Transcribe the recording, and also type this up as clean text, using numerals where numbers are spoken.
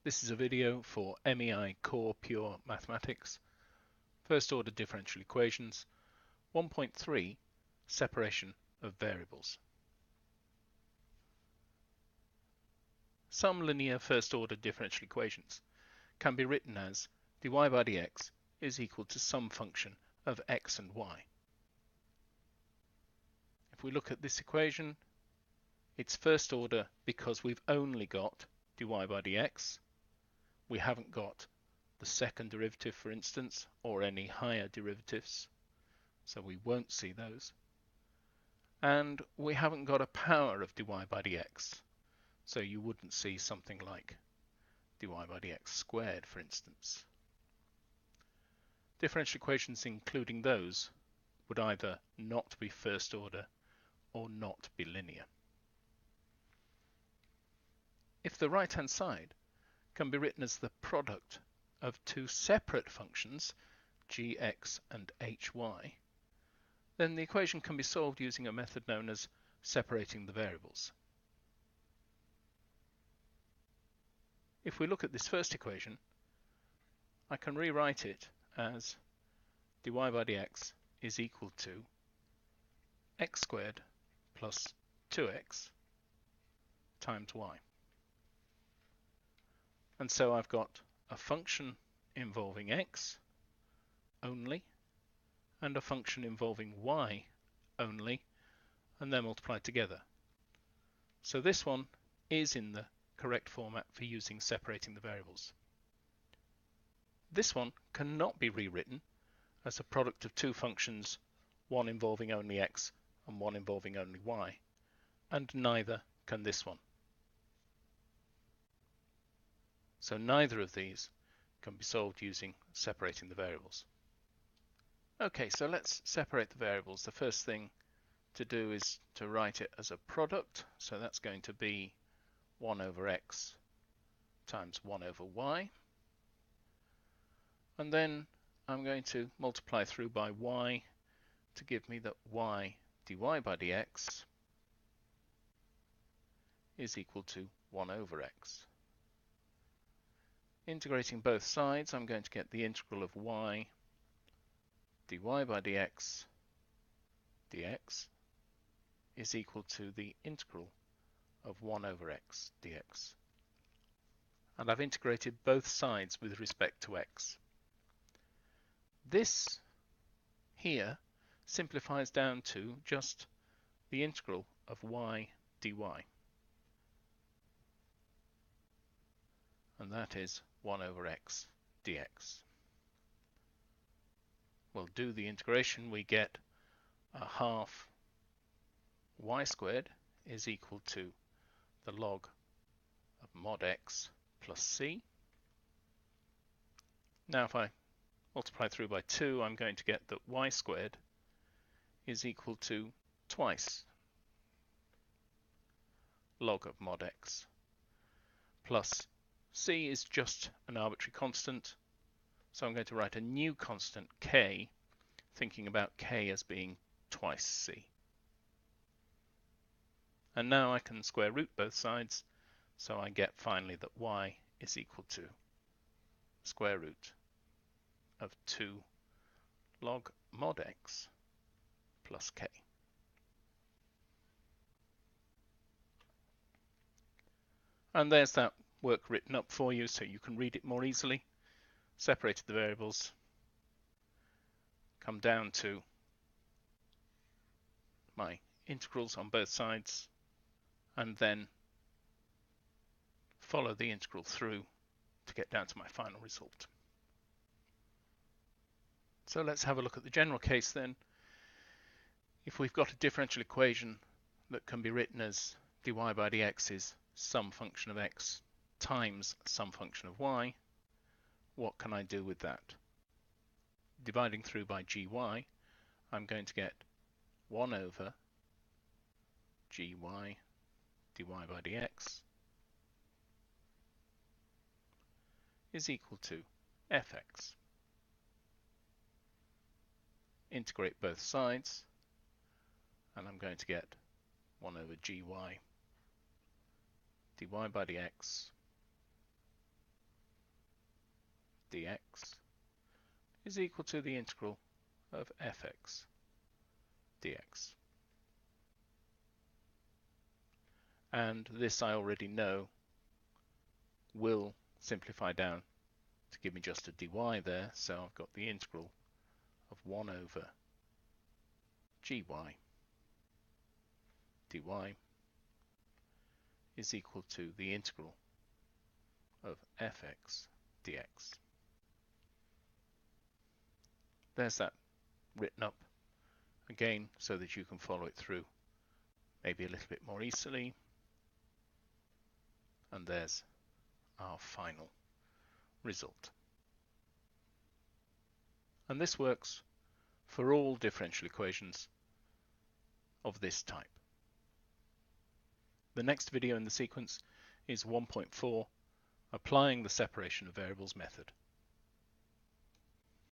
This is a video for MEI Core Pure Mathematics, First Order Differential Equations, 1.3 Separation of Variables. Some linear first order differential equations can be written as dy by dx is equal to some function of x and y. If we look at this equation, it's first order because we've only got dy by dx. We haven't got the second derivative, for instance, or any higher derivatives, so we won't see those. And we haven't got a power of dy by dx, so you wouldn't see something like dy by dx squared, for instance. Differential equations including those would either not be first order or not be linear. If the right-hand side can be written as the product of two separate functions, gx and hy, then the equation can be solved using a method known as separating the variables. If we look at this first equation, I can rewrite it as dy by dx is equal to x squared plus 2x times y. And so I've got a function involving x only and a function involving y only, and they're multiplied together. So this one is in the correct format for using separating the variables. This one cannot be rewritten as a product of two functions, one involving only x and one involving only y, and neither can this one. So neither of these can be solved using separating the variables. Okay, so let's separate the variables. The first thing to do is to write it as a product. So that's going to be 1 over x times 1 over y. And then I'm going to multiply through by y to give me that y dy by dx is equal to 1 over x. Integrating both sides, I'm going to get the integral of y dy by dx is equal to the integral of 1 over x dx. And I've integrated both sides with respect to x. This here simplifies down to just the integral of y dy. And that is 1 over x dx. We'll do the integration. We get a half y squared is equal to the log of mod x plus c. Now if I multiply through by 2, I'm going to get that y squared is equal to twice log of mod x plus c is just an arbitrary constant, so I'm going to write a new constant k, thinking about k as being twice c. And now I can square root both sides, so I get finally that y is equal to square root of 2 log mod x plus k. And there's that work written up for you so you can read it more easily. Separated the variables, come down to my integrals on both sides, and then follow the integral through to get down to my final result. So let's have a look at the general case then. If we've got a differential equation that can be written as dy by dx is some function of x times some function of y, what can I do with that? Dividing through by gy, I'm going to get 1 over gy dy by dx is equal to fx. Integrate both sides, and I'm going to get 1 over gy dy by dx dx is equal to the integral of fx dx. And this I already know will simplify down to give me just a dy there, so I've got the integral of 1 over gy dy is equal to the integral of fx dx. There's that written up again so that you can follow it through maybe a little bit more easily. And there's our final result. And this works for all differential equations of this type. The next video in the sequence is 1.4, applying the separation of variables method.